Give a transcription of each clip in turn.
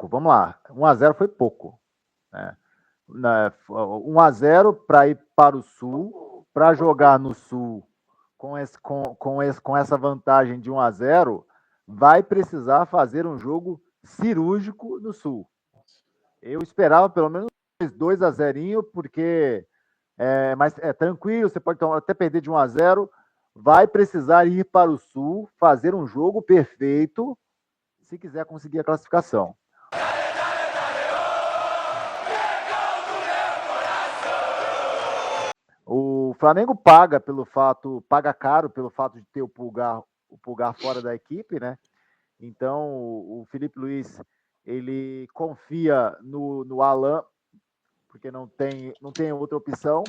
pouco, vamos lá. 1-0 foi pouco. Né? 1-0 para ir para o Sul, para jogar no Sul com essa vantagem de 1-0, vai precisar fazer um jogo cirúrgico no Sul. Eu esperava pelo menos 2-0, porque mas é tranquilo, você pode até perder de 1-0. Vai precisar ir para o Sul, fazer um jogo perfeito, se quiser conseguir a classificação. O Flamengo paga caro pelo fato de ter o Pulgar fora da equipe, né? Então o Felipe Luiz ele confia no Alan, porque não tem outra opção.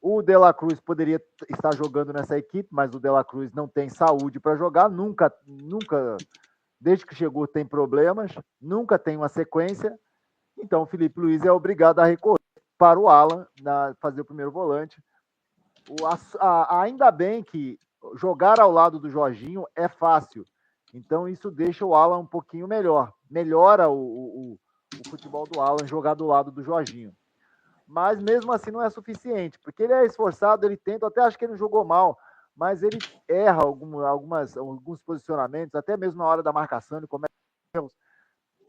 O De La Cruz poderia estar jogando nessa equipe, mas o De La Cruz não tem saúde para jogar, nunca, desde que chegou tem problemas, nunca tem uma sequência. Então o Felipe Luiz é obrigado a recorrer para o Alan, fazer o primeiro volante. Ainda bem que jogar ao lado do Jorginho é fácil, então isso deixa o Alan um pouquinho melhor, melhora o futebol do Alan jogar do lado do Jorginho. Mas mesmo assim não é suficiente, porque ele é esforçado, ele tenta, até acho que ele não jogou mal, mas ele erra alguns posicionamentos, até mesmo na hora da marcação, ele comete erros.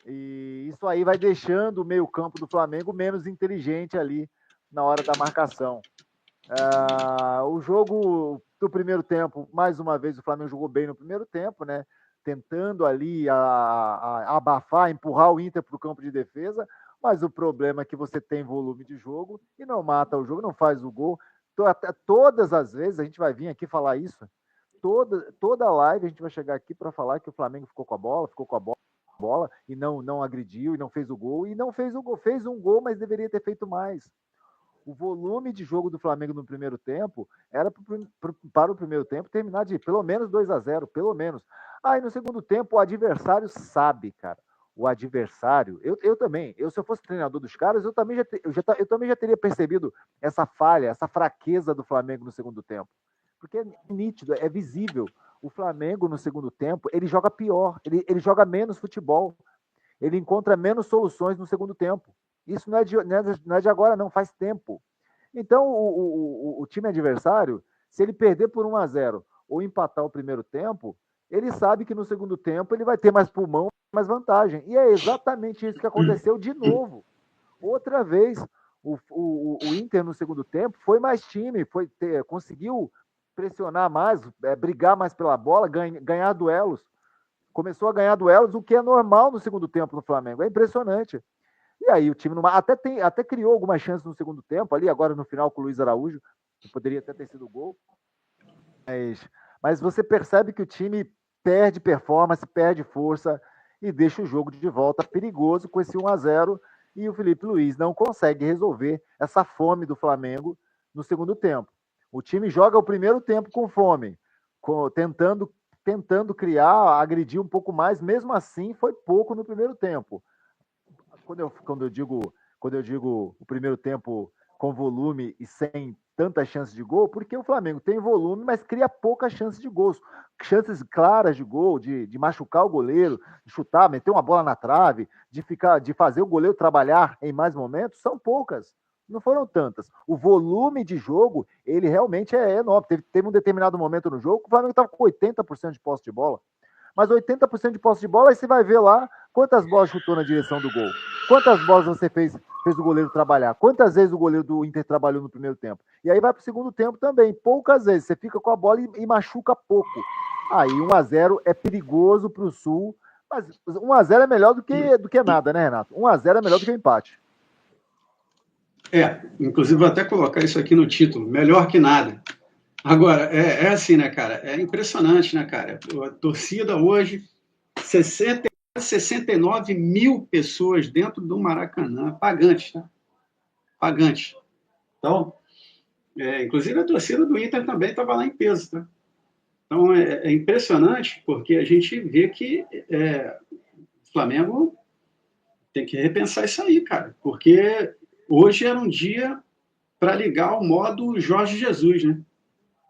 E isso aí vai deixando o meio-campo do Flamengo menos inteligente ali na hora da marcação. O jogo do primeiro tempo, mais uma vez, o Flamengo jogou bem no primeiro tempo, né? Tentando ali abafar, empurrar o Inter para o campo de defesa, mas o problema é que você tem volume de jogo e não mata o jogo, não faz o gol. Todas as vezes, a gente vai vir aqui falar isso, toda live a gente vai chegar aqui para falar que o Flamengo ficou com a bola e não agrediu e não fez o gol, fez um gol, mas deveria ter feito mais. O volume de jogo do Flamengo no primeiro tempo era para o primeiro tempo terminar de pelo menos 2-0, pelo menos. Aí no segundo tempo o adversário sabe, cara. O adversário, eu também, se eu fosse treinador dos caras, eu também já teria percebido essa falha, essa fraqueza do Flamengo no segundo tempo. Porque é nítido, é visível. O Flamengo no segundo tempo, ele joga pior, ele joga menos futebol. Ele encontra menos soluções no segundo tempo. Isso não é de agora, não, faz tempo. Então, o time adversário, se ele perder por 1-0 ou empatar o primeiro tempo, ele sabe que no segundo tempo ele vai ter mais pulmão, mais vantagem. E é exatamente isso que aconteceu de novo. Outra vez, o Inter no segundo tempo foi mais time, conseguiu pressionar mais, brigar mais pela bola, ganhar duelos. Começou a ganhar duelos, o que é normal no segundo tempo no Flamengo. É impressionante. E aí o time até criou algumas chances no segundo tempo, ali agora no final com o Luiz Araújo, que poderia até ter sido gol. Mas você percebe que o time perde performance, perde força e deixa o jogo de volta perigoso com esse 1-0 e o Felipe Luiz não consegue resolver essa fome do Flamengo no segundo tempo. O time joga o primeiro tempo com fome, tentando criar, agredir um pouco mais, mesmo assim foi pouco no primeiro tempo. Quando eu digo o primeiro tempo com volume e sem tantas chances de gol, porque o Flamengo tem volume, mas cria poucas chances de gols. Chances claras de gol, de machucar o goleiro, de chutar, meter uma bola na trave, de fazer o goleiro trabalhar em mais momentos, são poucas. Não foram tantas. O volume de jogo, ele realmente é enorme. Teve um determinado momento no jogo que o Flamengo estava com 80% de posse de bola. Mas 80% de posse de bola, aí você vai ver lá quantas bolas chutou na direção do gol. Quantas bolas você fez o goleiro trabalhar? Quantas vezes o goleiro do Inter trabalhou no primeiro tempo? E aí vai para o segundo tempo também. Poucas vezes. Você fica com a bola e machuca pouco. Aí 1-0 é perigoso para o Sul. Mas 1-0 é melhor do que nada, né, Renato? 1-0 é melhor do que o empate. Inclusive vou até colocar isso aqui no título. Melhor que nada. Agora, é assim, né, cara? É impressionante, né, cara? A torcida hoje, 69 mil pessoas dentro do Maracanã, pagantes, tá? Pagantes. Então, inclusive a torcida do Inter também estava lá em peso, tá? Então, é impressionante, porque a gente vê que o Flamengo tem que repensar isso aí, cara. Porque hoje era um dia para ligar o modo Jorge Jesus, né?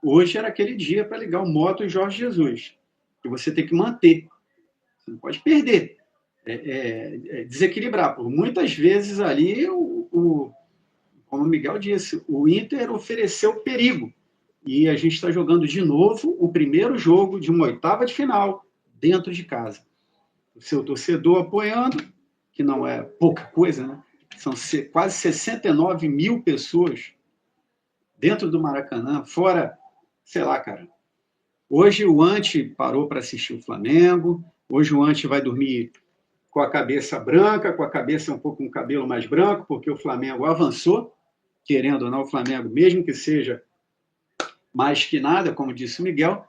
Hoje era aquele dia para ligar o modo Jorge Jesus. Que você tem que manter. Você não pode perder. desequilibrar. Por muitas vezes ali, como o Miguel disse, o Inter ofereceu perigo. E a gente está jogando de novo o primeiro jogo de uma oitava de final dentro de casa. O seu torcedor apoiando, que não é pouca coisa, né? São quase 69 mil pessoas dentro do Maracanã, fora, sei lá, cara. Hoje o Ante parou para assistir o Flamengo, hoje o Ante vai dormir com a cabeça branca, com a cabeça um pouco com o cabelo mais branco, porque o Flamengo avançou, querendo ou não, o Flamengo, mesmo que seja mais que nada, como disse o Miguel,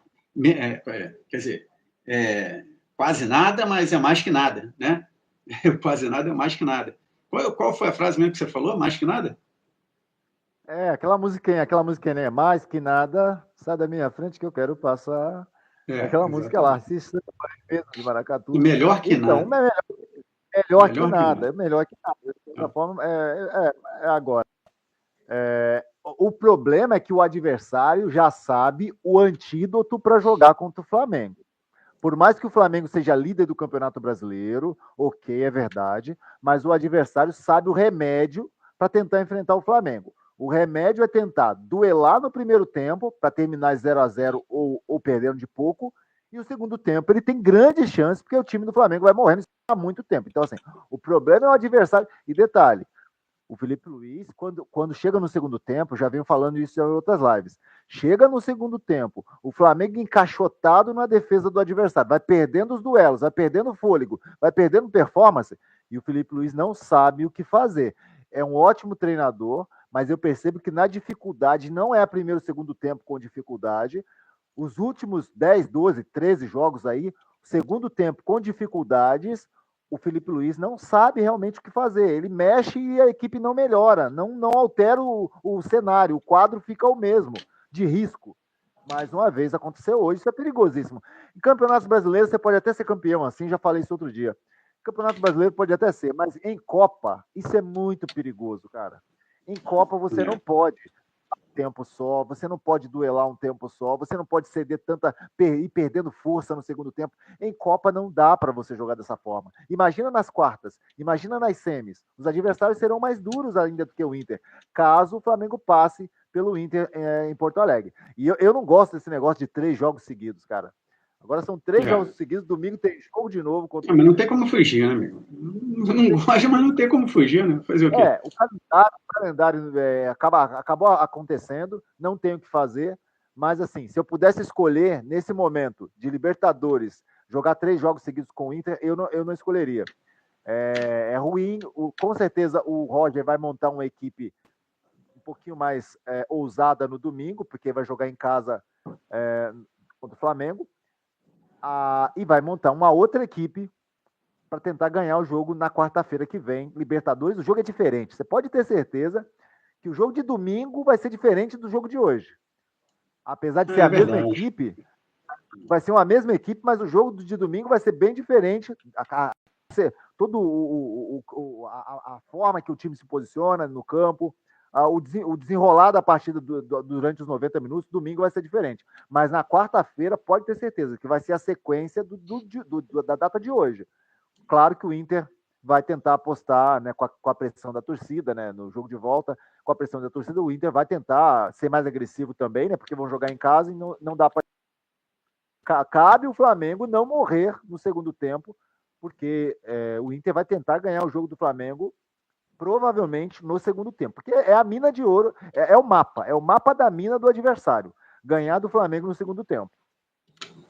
quer dizer, quase nada, mas é mais que nada, né? Quase nada é mais que nada. Qual foi a frase mesmo que você falou? Mais que nada? Aquela musiquinha, né? Mais que nada, sai da minha frente que eu quero passar. Aquela música lá, Exatamente. assista de Maracatu. Melhor que Então, nada. melhor que Melhor que nada, nada. é melhor que nada. De certa forma, agora. O problema é que o adversário já sabe o antídoto para jogar contra o Flamengo. Por mais que o Flamengo seja líder do Campeonato Brasileiro, ok, é verdade, mas o adversário sabe o remédio para tentar enfrentar o Flamengo. O remédio é tentar duelar no primeiro tempo, para terminar 0-0 ou perdendo de pouco, e o segundo tempo ele tem grandes chances, porque o time do Flamengo vai morrendo há muito tempo. Então, assim, o problema é o adversário. E detalhe, o Felipe Luiz, quando chega no segundo tempo, já venho falando isso em outras lives, chega no segundo tempo, o Flamengo encaixotado na defesa do adversário, vai perdendo os duelos, vai perdendo fôlego, vai perdendo performance, e o Felipe Luiz não sabe o que fazer. É um ótimo treinador, mas eu percebo que na dificuldade, não é primeiro e segundo tempo com dificuldade, os últimos 10, 12, 13 jogos aí, segundo tempo com dificuldades, o Felipe Luiz não sabe realmente o que fazer. Ele mexe e a equipe não melhora, não altera o cenário, o quadro fica o mesmo, de risco. Mais uma vez aconteceu hoje, isso é perigosíssimo. Em campeonatos brasileiros você pode até ser campeão assim, já falei isso outro dia. Campeonato brasileiro pode até ser, mas em Copa, isso é muito perigoso, cara. Em Copa você não pode tempo só, você não pode duelar um tempo só, você não pode ceder ir perdendo força no segundo tempo. Em Copa não dá para você jogar dessa forma. Imagina nas quartas, imagina nas semis. Os adversários serão mais duros ainda do que o Inter, caso o Flamengo passe pelo Inter em Porto Alegre. E eu não gosto desse negócio de 3 jogos seguidos, cara. Agora são 3 jogos seguidos, domingo tem jogo de novo contra o Mas Inter. não tem como fugir, né, amigo? Não gosta, mas não tem como fugir, né? Fazer o quê? O calendário acabou acontecendo, não tenho o que fazer, mas assim, se eu pudesse escolher nesse momento de Libertadores, jogar 3 jogos seguidos com o Inter, eu não escolheria. É ruim, com certeza o Roger vai montar uma equipe um pouquinho mais ousada no domingo, porque vai jogar em casa contra o Flamengo, e vai montar uma outra equipe para tentar ganhar o jogo na quarta-feira que vem. Libertadores, o jogo é diferente. Você pode ter certeza que o jogo de domingo vai ser diferente do jogo de hoje. Apesar de ser a mesma equipe, vai ser uma mesma equipe, mas o jogo de domingo vai ser bem diferente. Toda a forma que o time se posiciona no campo, o desenrolar da partida durante os 90 minutos, domingo vai ser diferente. Mas na quarta-feira, pode ter certeza que vai ser a sequência da data de hoje. Claro que o Inter vai tentar apostar, né, com a pressão da torcida, né, no jogo de volta, com a pressão da torcida, o Inter vai tentar ser mais agressivo também, né, porque vão jogar em casa e não dá para... Cabe o Flamengo não morrer no segundo tempo, porque o Inter vai tentar ganhar o jogo do Flamengo provavelmente no segundo tempo, porque é a mina de ouro, é o mapa da mina do adversário, ganhar do Flamengo no segundo tempo.